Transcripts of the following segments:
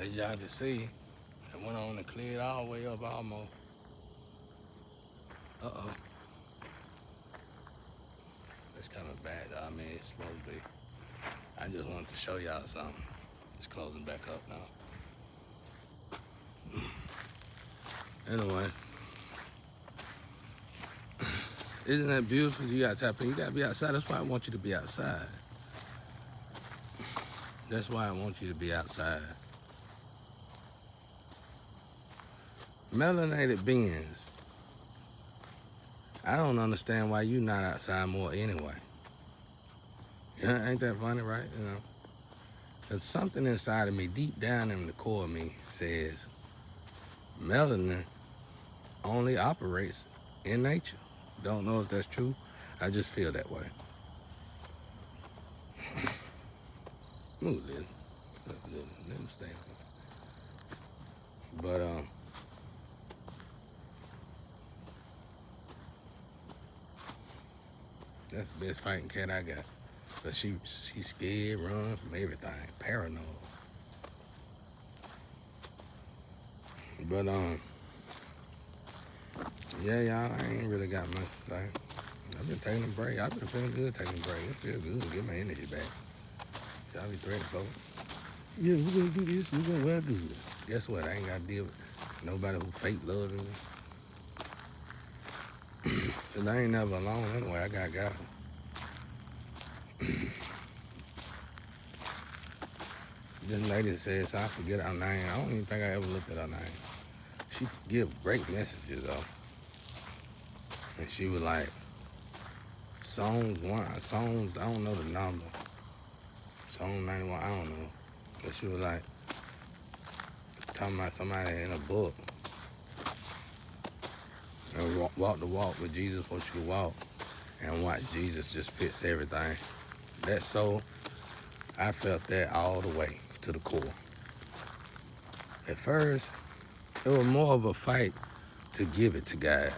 As y'all can see, it went on and cleared all the way up almost. Uh-oh. It's coming back though. I mean, it's supposed to be. I just wanted to show y'all something. It's closing back up now. Anyway, isn't that beautiful? You gotta tap in. You gotta be outside. That's why I want you to be outside. That's why I want you to be outside. Melanated beings. I don't understand why you not outside more anyway. Yeah, ain't that funny, right? You know, there's something inside of me, deep down in the core of me, says melanin only operates in nature. Don't know if that's true. I just feel that way. Move, Lily. Let him stay. But that's the best fighting cat I got. But she's scared, run from everything, paranoid. But yeah, y'all, I ain't really got much to say. I've been taking a break. I've been feeling good taking a break. It feels good to get my energy back. Y'all be threatening folks. Yeah, we're gonna do this, we're gonna wear good. Guess what? I ain't gotta deal with nobody who fake loving me. Cause I ain't never alone anyway. I got God. This lady said, so I forget her name. I don't even think I ever looked at her name. She give great messages though. And she was like, songs, I don't know the number. Song 91, I don't know. But she was like, talking about somebody in a book. And walk the walk with Jesus, what you walk. And watch Jesus just fix everything. That soul, I felt that all the way to the core. At first, it was more of a fight to give it to God.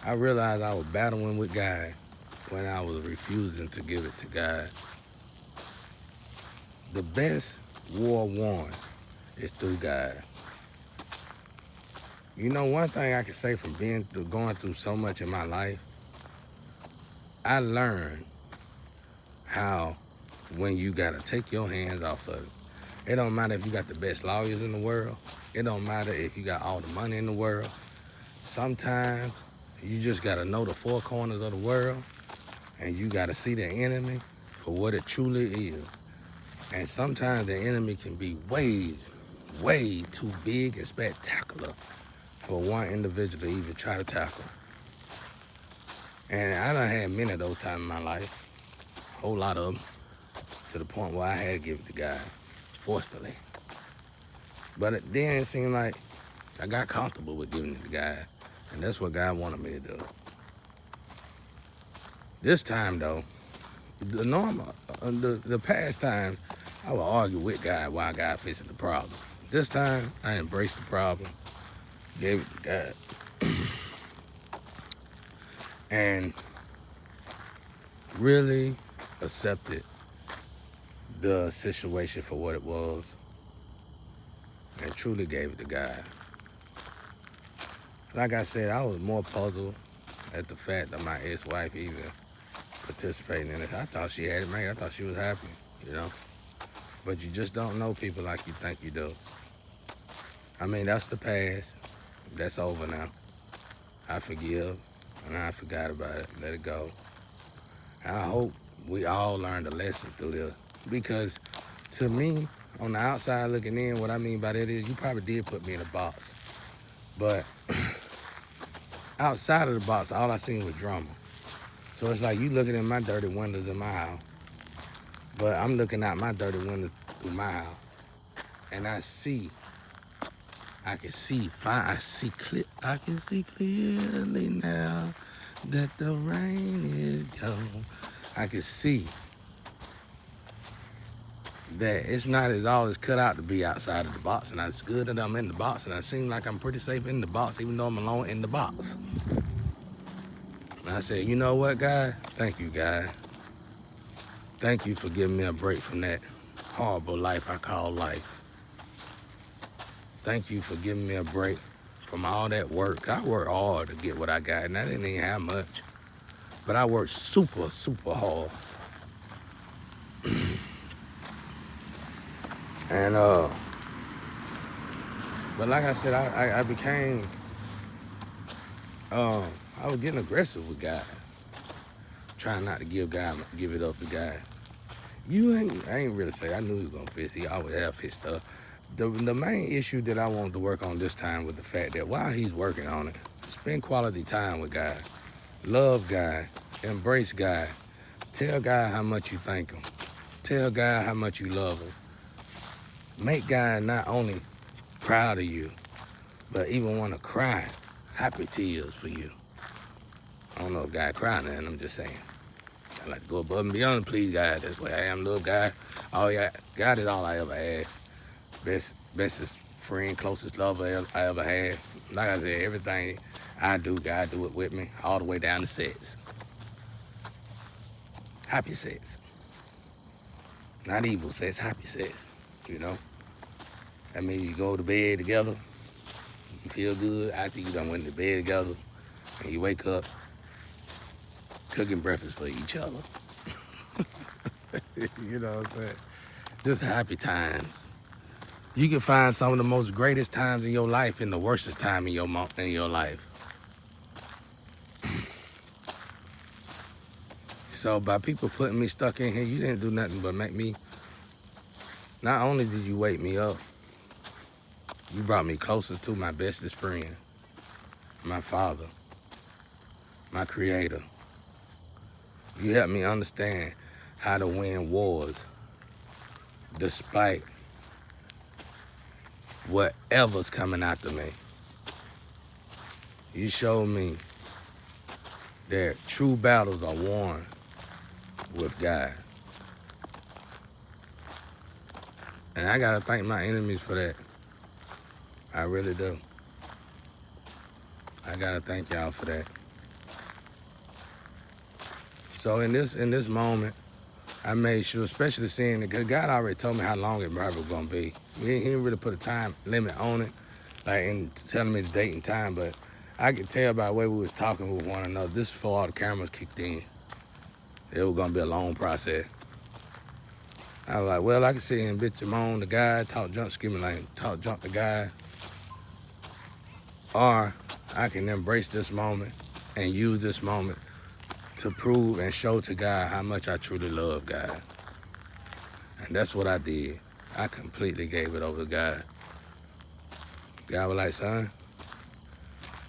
I realized I was battling with God when I was refusing to give it to God. The best war won is through God. You know, one thing I can say from going through so much in my life, I learned how when you gotta take your hands off of it. It don't matter if you got the best lawyers in the world. It don't matter if you got all the money in the world. Sometimes you just gotta know the four corners of the world and you gotta see the enemy for what it truly is. And sometimes the enemy can be way, way too big and spectacular for one individual to even try to tackle. And I done had many of those times in my life, a whole lot of them, to the point where I had to give it to God, forcefully. But then it seemed like I got comfortable with giving it to God, and that's what God wanted me to do. This time though, the past time, I would argue with God while God fixing the problem. This time, I embraced the problem, gave it to God, and really accepted the situation for what it was, and truly gave it to God. Like I said, I was more puzzled at the fact that my ex-wife even participating in it. I thought she had it made. I thought she was happy, you know? But you just don't know people like you think you do. I mean, that's the past. That's over now. I forgive, and I forgot about it. Let it go. I hope we all learned a lesson through this. Because to me, on the outside looking in, what I mean by that is you probably did put me in a box. But outside of the box, all I seen was drama. So it's like you looking in my dirty windows in my house, but I'm looking out my dirty windows through my house, and I can see clearly now that the rain is gone. I can see that it's not as all it's cut out to be outside of the box, and it's good that I'm in the box, and I seem like I'm pretty safe in the box, even though I'm alone in the box. And I said, you know what, God? Thank you, God. Thank you for giving me a break from that horrible life I call life. Thank you for giving me a break from all that work. I worked hard to get what I got, and I didn't even have much. But I worked super, super hard. And but like I said, I became I was getting aggressive with God, trying not to give it up to God. I ain't really say I knew he was gonna fix. He always have fix stuff. The main issue that I wanted to work on this time was the fact that while he's working on it, spend quality time with God, love God, embrace God, tell God how much you thank him, tell God how much you love him. Make God not only proud of you, but even want to cry happy tears for you. I don't know if God crying then, I'm just saying. I like to go above and beyond and please God. That's why I am, love God. Oh yeah, God is all I ever had. Bestest friend, closest lover I ever had. Like I said, everything I do, God do it with me, all the way down to sex. Happy sex. Not evil sex, happy sex, you know? That means you go to bed together, you feel good after you done went to bed together, and you wake up cooking breakfast for each other. You know what I'm saying? Just happy times. You can find some of the most greatest times in your life in the worstest time in your life. So by people putting me stuck in here, you didn't do nothing but make me, not only did you wake me up, you brought me closer to my bestest friend, my father, my creator. You helped me understand how to win wars despite whatever's coming after me. You showed me that true battles are won with God. And I gotta thank my enemies for that. I really do. I gotta thank y'all for that. So in this moment, I made sure, especially seeing it, because God already told me how long it probably was gonna be. He didn't really put a time limit on it, like in telling me the date and time, but I could tell by the way we was talking with one another, this before all the cameras kicked in, it was gonna be a long process. I was like, well, I can sit here and bitch him on the guy, talk junk to God, or I can embrace this moment and use this moment to prove and show to God how much I truly love God. And that's what I did. I completely gave it over to God. God was like, son,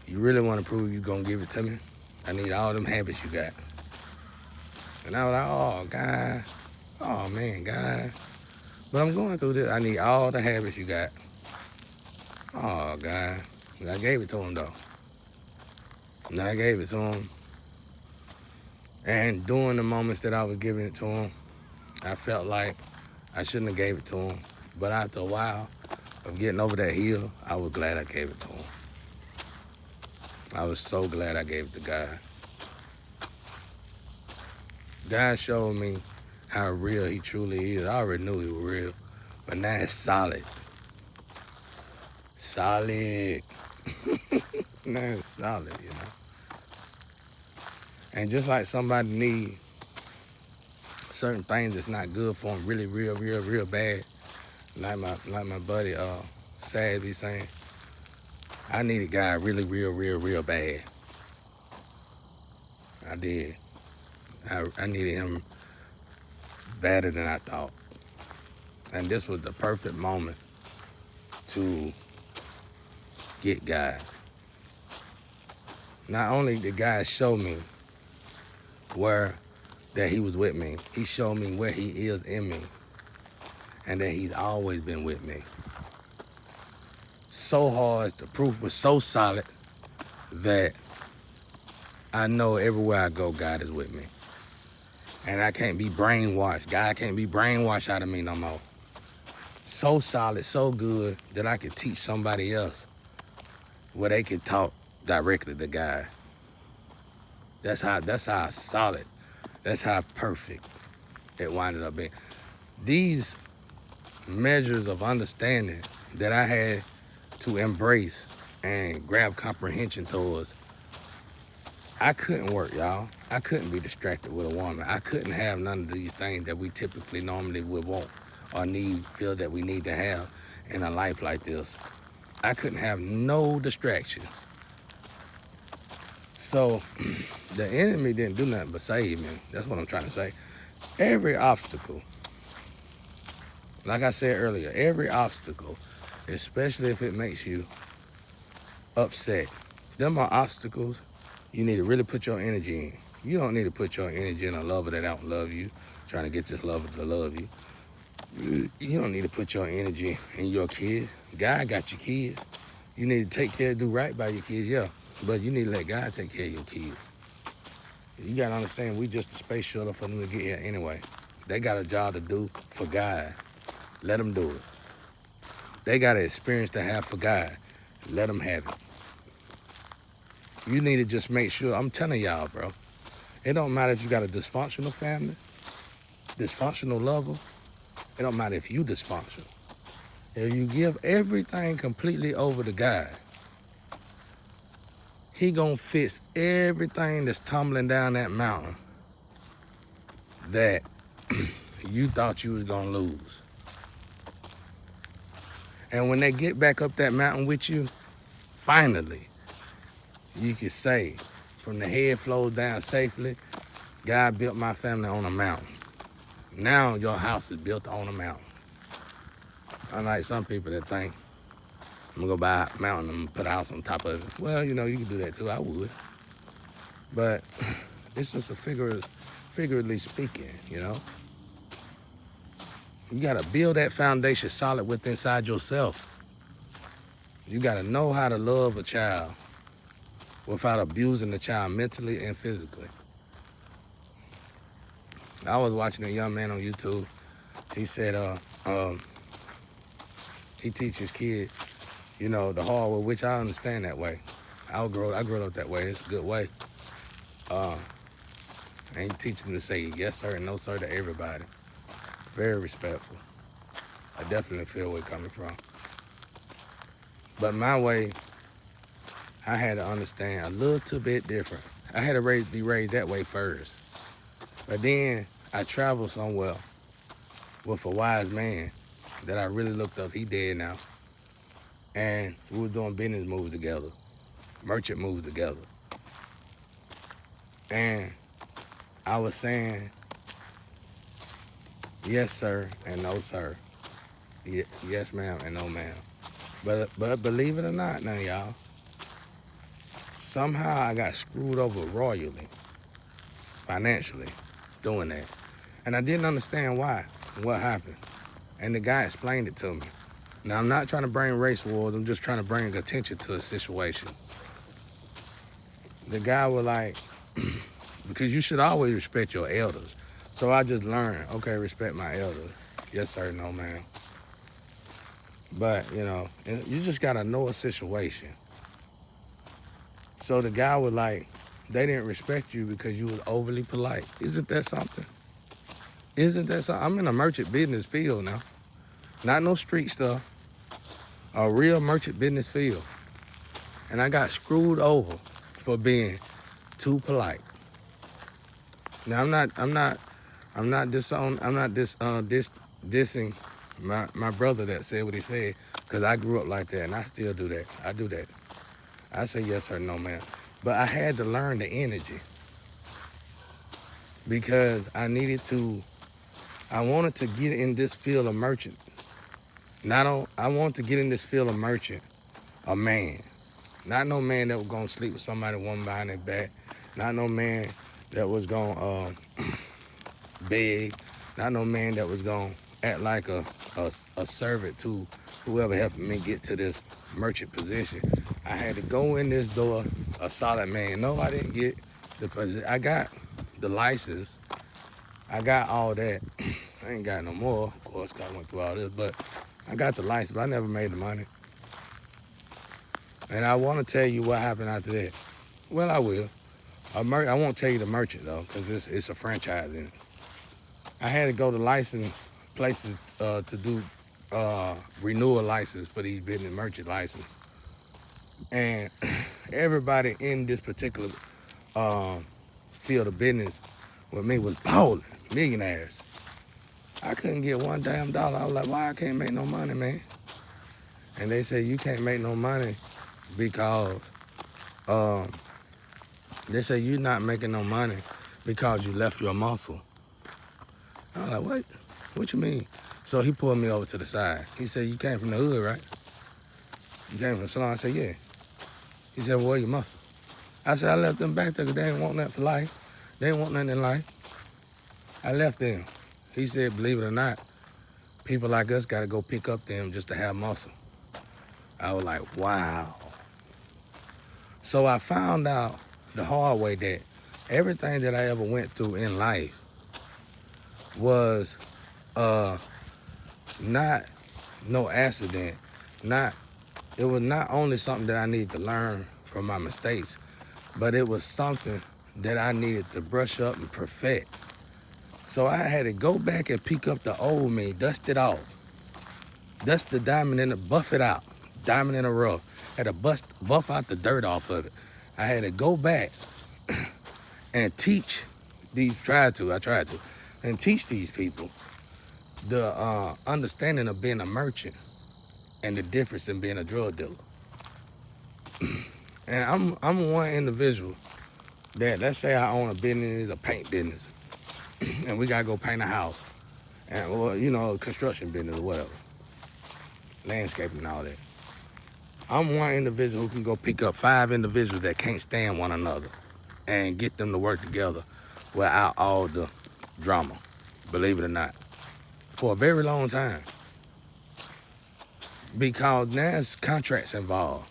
you really want to prove you gonna give it to me? I need all them habits you got. And I was like, oh, God. Oh, man, God. But I'm going through this. I need all the habits you got. Oh, God. And I gave it to him, though. And I gave it to him. And during the moments that I was giving it to him, I felt like I shouldn't have gave it to him. But after a while of getting over that hill, I was glad I gave it to him. I was so glad I gave it to God. God showed me how real he truly is. I already knew he was real, but now it's solid. Solid. Now it's solid, you know. And just like somebody need certain things that's not good for them, really real bad, like my buddy Sad be saying, I needed God really real bad. I did. I needed him better than I thought. And this was the perfect moment to get God. Not only did God show me that he was with me, he showed me where he is in me and that he's always been with me. So hard, the proof was so solid that I know everywhere I go, God is with me. And I can't be brainwashed. God can't be brainwashed out of me no more. So solid, so good that I could teach somebody else where they could talk directly to God. That's how solid, that's how perfect it winded up being. These measures of understanding that I had to embrace and grab comprehension towards. I couldn't work, y'all. I couldn't be distracted with a woman. I couldn't have none of these things that we typically normally would want or feel that we need to have in a life like this. I couldn't have no distractions. So the enemy didn't do nothing but save me. That's what I'm trying to say. Every obstacle, like I said earlier, every obstacle, especially if it makes you upset, them are obstacles you need to really put your energy in. You don't need to put your energy in a lover that don't love you, trying to get this lover to love you. You don't need to put your energy in your kids. God got your kids. You need to take care, do right by your kids, yeah. But you need to let God take care of your kids. You gotta understand, we just a space shuttle for them to get here anyway. They got a job to do for God. Let them do it. They got an experience to have for God. Let them have it. You need to just make sure, I'm telling y'all, bro, it don't matter if you got a dysfunctional family, dysfunctional lover, it don't matter if you dysfunctional. If you give everything completely over to God, He gonna fix everything that's tumbling down that mountain that you thought you was gonna lose. And when they get back up that mountain with you, finally, you can say, from the head flows down safely, God built my family on a mountain. Now your house is built on a mountain. Unlike some people that think, I'm gonna go buy a mountain and put a house on top of it. Well, you know, you can do that too, I would. But it's just a figuratively speaking, you know? You gotta build that foundation solid within inside yourself. You gotta know how to love a child without abusing the child mentally and physically. I was watching a young man on YouTube. He said he teaches kids, you know, the hard way, which I understand that way. I grew up that way. It's a good way. And he teaches them to say yes sir and no sir to everybody. Very respectful. I definitely feel where it's coming from. But my way, I had to understand a little bit different. I had to be raised that way first. But then I traveled somewhere with a wise man that I really looked up. He dead now. And we were doing business moves together, merchant moves together. And I was saying, yes, sir, and no, sir. Yes, ma'am, and no, ma'am. But believe it or not now, y'all, somehow I got screwed over royally, financially, doing that. And I didn't understand why, what happened. And the guy explained it to me. Now, I'm not trying to bring race wars. I'm just trying to bring attention to a situation. The guy was like, because you should always respect your elders. So I just learned, okay, respect my elders. Yes, sir, no, ma'am. But, you know, you just got to know a situation. So the guy was like, they didn't respect you because you was overly polite. Isn't that something? Isn't that something? I'm in a merchant business field now. Not no street stuff. A real merchant business field. And I got screwed over for being too polite. Now I'm not dissing my brother that said what he said, because I grew up like that and I still do that. I do that. I say yes or no, man. But I had to learn the energy because I wanted to get in this field of merchant. I wanted to get in this field of merchant, a man. Not no man that was gonna sleep with somebody one behind their back. Not no man that was gonna beg. Not no man that was gonna act like a servant to whoever helped me get to this merchant position. I had to go in this door a solid man. No, I didn't get the position. I got the license. I got all that. I ain't got no more, of course, because I went through all this, but I got the license, but I never made the money. And I want to tell you what happened after that. Well, I will. I won't tell you the merchant, though, because it's a franchise in it. I had to go to licensed places to do renewal license for these business merchant license. And everybody in this particular field of business with me was balling, millionaires. I couldn't get one damn dollar. I was like, why I can't make no money, man? And they said, you can't make no money because they say you're not making no money because you left your muscle. I was like, what? What you mean? So he pulled me over to the side. He said, you came from the hood, right? You came from the salon? I said, yeah. He said, well, where your muscle? I said, I left them back there because they didn't want nothing for life. They didn't want nothing in life. I left them. He said, believe it or not, people like us got to go pick up them just to have muscle. I was like, wow. So I found out the hard way that everything that I ever went through in life was not no accident. It was not only something that I needed to learn from my mistakes, but it was something that I needed to brush up and perfect. So I had to go back and pick up the old me, dust it off. Dust the diamond in the, buff it out. Diamond in the rough. Had to buff out the dirt off of it. I had to go back and teach these, I tried to, and teach these people the understanding of being a merchant and the difference in being a drug dealer. And I'm one individual that, let's say I own a business, a paint business, and we gotta go paint a house, and well, you know, construction business or whatever, landscaping and all that. I'm one individual who can go pick up 5 individuals that can't stand one another and get them to work together without all the drama, believe it or not, for a very long time. Because now there's contracts involved.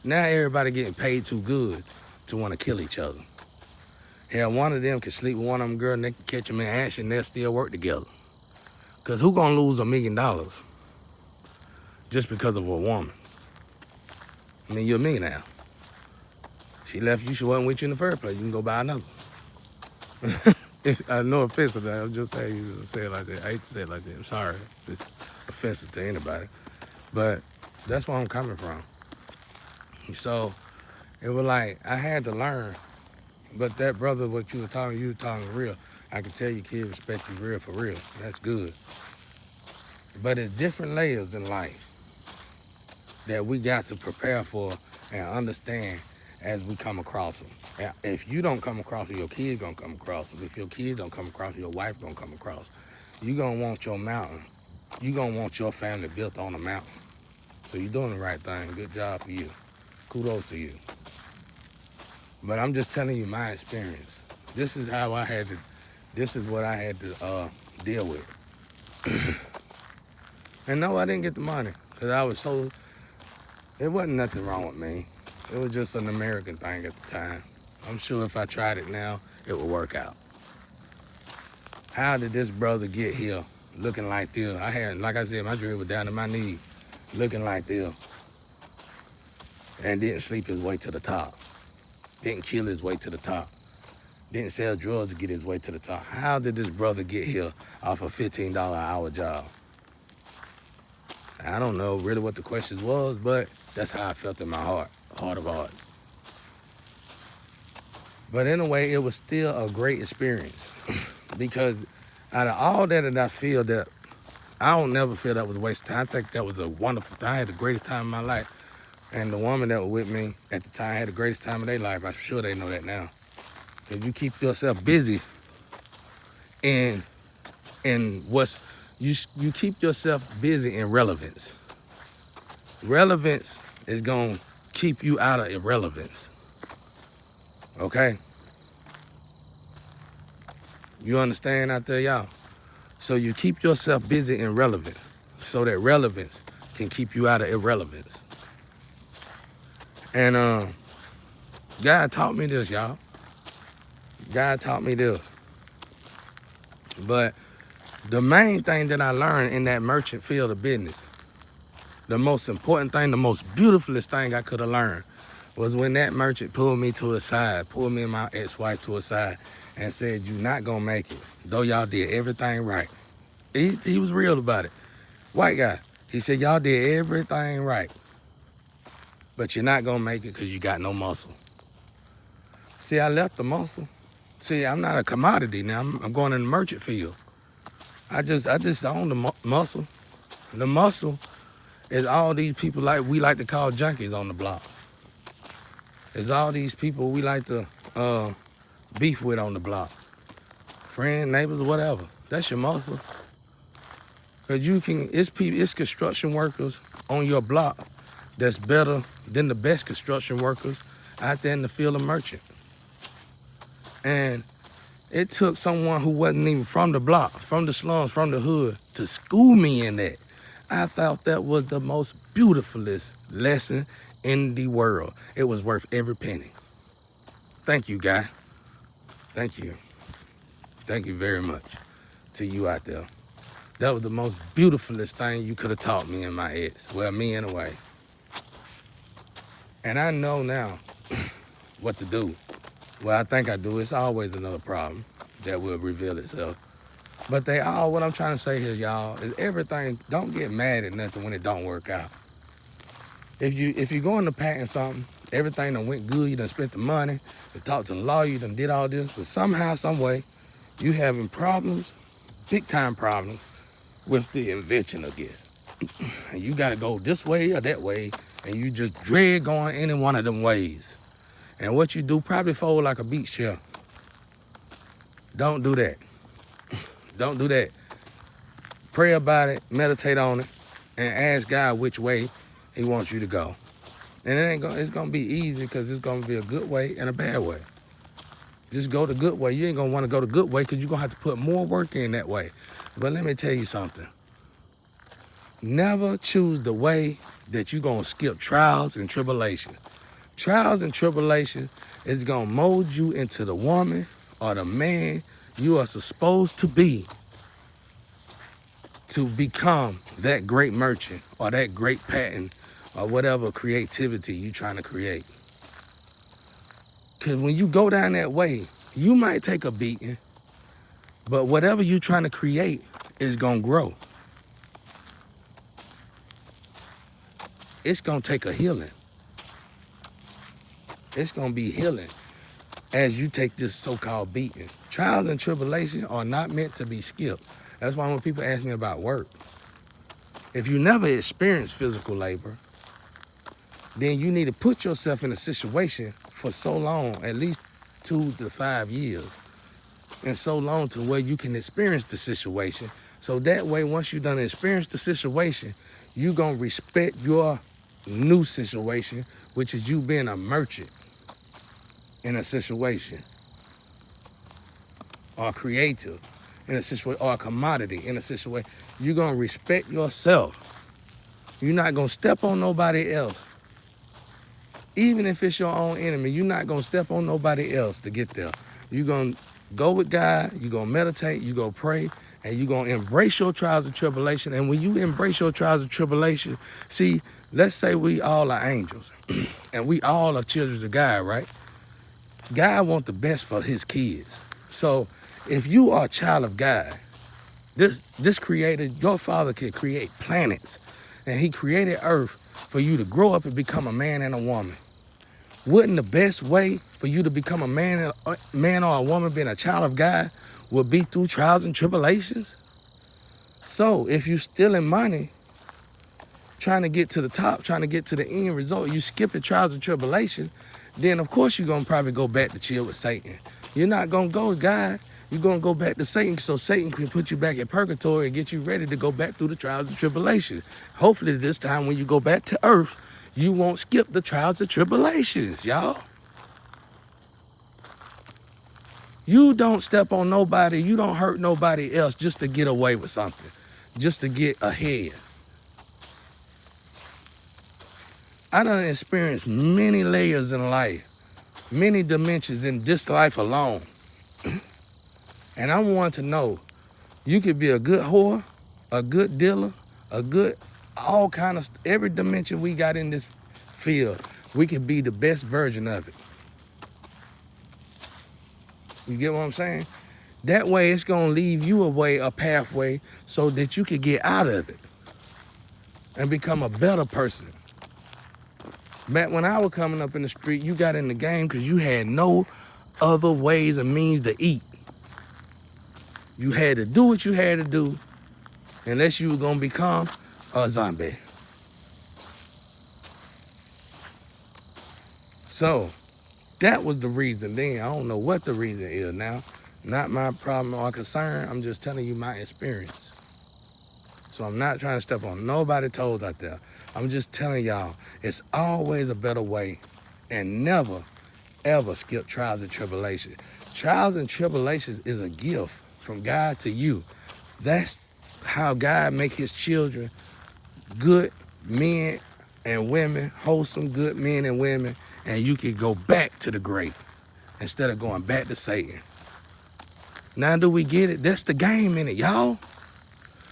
Now everybody getting paid too good to want to kill each other. Hell, one of them can sleep with one of them girls and they can catch them in action and they'll still work together. Because who gonna lose $1 million just because of a woman? I mean, you're a millionaire. She left you, she wasn't with you in the first place. You can go buy another. No offense to that. I'm just saying you say it like that. I hate to say it like that. I'm sorry. It's offensive to anybody. But that's where I'm coming from. So it was like I had to learn. But that brother, what you were talking real. I can tell you kids respect you real for real. That's good. But it's different layers in life that we got to prepare for and understand as we come across them. If you don't come across them, your kids gonna come across them. If your kids don't come across them, your wife gonna come across. You gonna want your mountain. You gonna want your family built on a mountain. So you're doing the right thing. Good job for you. Kudos to you. But I'm just telling you my experience. This is how I had to, this is what I had to deal with. And no, I didn't get the money because I was so, it wasn't nothing wrong with me. It was just an American thing at the time. I'm sure if I tried it now, it would work out. How did this brother get here looking like this? I had, like I said, my dream was down to my knee, looking like this. And didn't sleep his way to the top. Didn't kill his way to the top. Didn't sell drugs to get his way to the top. How did this brother get here off a $15 an hour job? I don't know really what the question was, but that's how I felt in my heart of hearts. But in a way, it was still a great experience because out of all that I feel that, I don't never feel that was a waste of time. I think that was a wonderful time. I had the greatest time of my life. And the woman that was with me at the time had the greatest time of their life. I'm sure they know that now. If you keep yourself busy in what's, you keep yourself busy in relevance. Relevance is gonna keep you out of irrelevance. Okay? You understand out there, y'all? So you keep yourself busy in relevance so that relevance can keep you out of irrelevance. And God taught me this, y'all. God taught me this. But the main thing that I learned in that merchant field of business, the most important thing, the most beautifulest thing I could have learned was when that merchant pulled me to the side, pulled me and my ex-wife to a side and said, you're not gonna make it, though y'all did everything right. He was real about it. White guy. He said, y'all did everything right, but you're not gonna make it because you got no muscle. See, I left the muscle. See, I'm not a commodity now. I'm going in the merchant field. I just own the muscle. The muscle is all these people like we like to call junkies on the block. It's all these people we like to beef with on the block. Friends, neighbors, whatever. That's your muscle. Cause it's construction workers on your block that's better than the best construction workers out there in the field of merchant. And it took someone who wasn't even from the block, from the slums, from the hood, to school me in that. I thought that was the most beautifulest lesson in the world. It was worth every penny. Thank you, guy. Thank you. Thank you very much to you out there. That was the most beautifulest thing you could have taught me in my ex. Well, me in a way. And I know now what to do. Well, I think I do. It's always another problem that will reveal itself. But what I'm trying to say here, y'all, is everything, don't get mad at nothing when it don't work out. If you go into patent something, everything done went good, you done spent the money, you talked to the lawyer, you done did all this, but somehow, some way, you having problems, big time problems, with the invention of this. And you gotta go this way or that way, and you just dread going any one of them ways. And what you do, probably fold like a beach chair. Don't do that. Don't do that. Pray about it, meditate on it, and ask God which way he wants you to go. And it's gonna be easy because it's gonna be a good way and a bad way. Just go the good way. You ain't gonna wanna go the good way because you're gonna have to put more work in that way. But let me tell you something. Never choose the way that you're gonna skip trials and tribulation. Trials and tribulation is gonna mold you into the woman or the man you are supposed to be to become that great merchant or that great patent or whatever creativity you're trying to create. Because when you go down that way, you might take a beating, but whatever you're trying to create is gonna grow. It's gonna take a healing. It's gonna be healing as you take this so-called beating. Trials and tribulations are not meant to be skipped. That's why when people ask me about work, if you never experienced physical labor, then you need to put yourself in a situation for so long, at least 2 to 5 years, and so long to where you can experience the situation. So that way, once you done experience the situation, you gonna respect your new situation, which is you being a merchant in a situation, or creative in a situation, or a commodity in a situation. You're gonna respect yourself. You're not gonna step on nobody else. Even if it's your own enemy, you're not gonna step on nobody else to get there. You're gonna go with God, you're gonna meditate, you're gonna pray, and you're gonna embrace your trials and tribulation. And when you embrace your trials and tribulation, see, let's say we all are angels and we all are children of God, right? God wants the best for his kids. So if you are a child of God, this creator, your father can create planets, and he created earth for you to grow up and become a man and a woman. Wouldn't the best way for you to become a man or a woman being a child of God would be through trials and tribulations? So if you're stealing money, trying to get to the top, trying to get to the end result, you skip the trials and tribulations, then of course you're gonna probably go back to chill with Satan. You're not gonna go with God, you're gonna go back to Satan so Satan can put you back in purgatory and get you ready to go back through the trials and tribulations. Hopefully this time when you go back to earth, you won't skip the trials and tribulations, y'all. You don't step on nobody, you don't hurt nobody else just to get away with something, just to get ahead. I done experienced many layers in life, many dimensions in this life alone. And I want to know, you could be a good whore, a good dealer, a good, all kind of, every dimension we got in this field, we could be the best version of it. You get what I'm saying? That way it's gonna leave you a pathway so that you could get out of it. and become a better person. Back when I was coming up in the street, you got in the game because you had no other ways and means to eat. You had to do what you had to do unless you were going to become a zombie. So that was the reason then. I don't know what the reason is now. Not my problem or concern. I'm just telling you my experience. So I'm not trying to step on nobody's toes out there. I'm just telling y'all, it's always a better way, and never, ever skip trials and tribulations. Trials and tribulations is a gift from God to you. That's how God make his children good men and women, wholesome good men and women, and you can go back to the great instead of going back to Satan. Now do we get it? That's the game in it, y'all.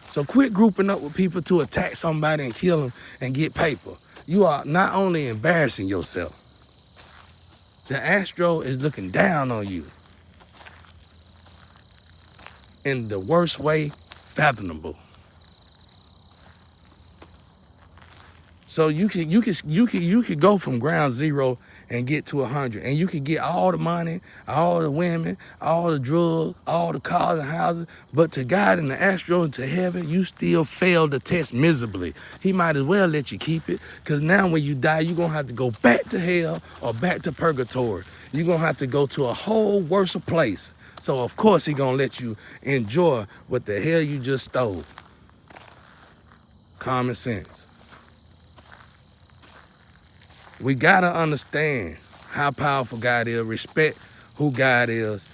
So quit grouping up with people to attack somebody and kill them and get paper. You are not only embarrassing yourself, the Astro is looking down on you in the worst way fathomable. So you could go from ground zero and get to 100, and you can get all the money, all the women, all the drugs, all the cars and houses, but to God and the Astro and to heaven, you still failed the test miserably. He might as well let you keep it, because now when you die, you're gonna have to go back to hell or back to purgatory. You're gonna have to go to a whole worse place. So of course he gonna let you enjoy what the hell you just stole. Common sense. We gotta understand how powerful God is, respect who God is,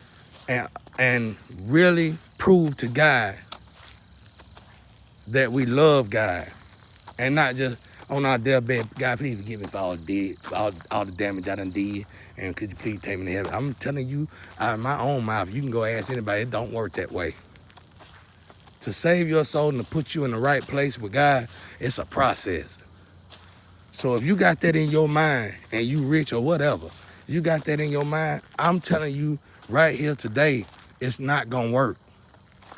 and really prove to God that we love God, and not just on our deathbed, God, please forgive me for all the damage I done did, and could you please take me to heaven? I'm telling you out of my own mouth, you can go ask anybody, it don't work that way. To save your soul and to put you in the right place with God, it's a process. So if you got that in your mind and you rich or whatever, you got that in your mind, I'm telling you right here today, it's not gonna work.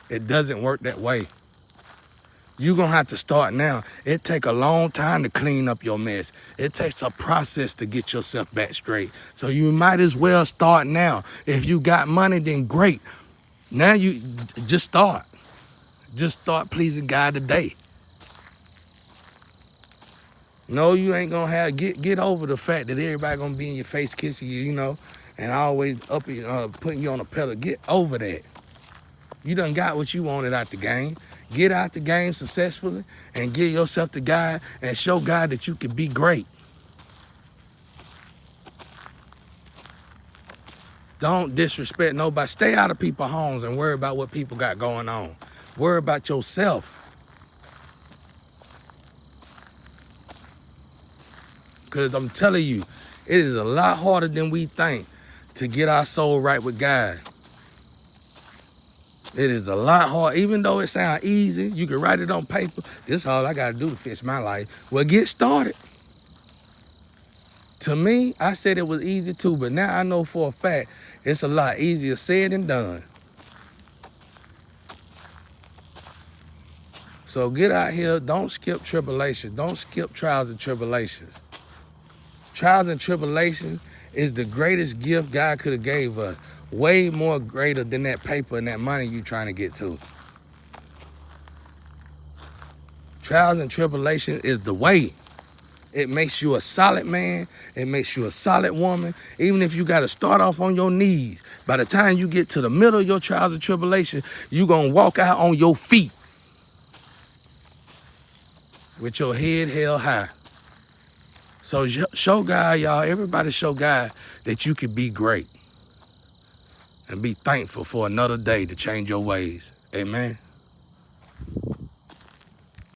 It doesn't work that way. You're gonna have to start now. It takes a long time to clean up your mess. It takes a process to get yourself back straight. So you might as well start now. If you got money, then great. Now you just start. Just start pleasing God today. No, you ain't gonna get over the fact that everybody gonna be in your face kissing you, you know, and always putting you on a pedal. Get over that. You done got what you wanted out the game. Get out the game successfully and give yourself to God and show God that you can be great. Don't disrespect nobody. Stay out of people's homes and worry about what people got going on. Worry about yourself. Because I'm telling you, it is a lot harder than we think to get our soul right with God. It is a lot hard, even though it sounds easy. You can write it on paper. This is all I got to do to fix my life. Well, get started. To me, I said it was easy too, but now I know for a fact it's a lot easier said than done. So get out here. Don't skip tribulations. Don't skip trials and tribulations. Trials and tribulations is the greatest gift God could have gave us. Way more greater than that paper and that money you trying to get to. Trials and tribulations is the way. It makes you a solid man. It makes you a solid woman. Even if you got to start off on your knees, by the time you get to the middle of your trials and tribulations, you're going to walk out on your feet with your head held high. So show God, y'all, everybody show God that you can be great and be thankful for another day to change your ways. Amen.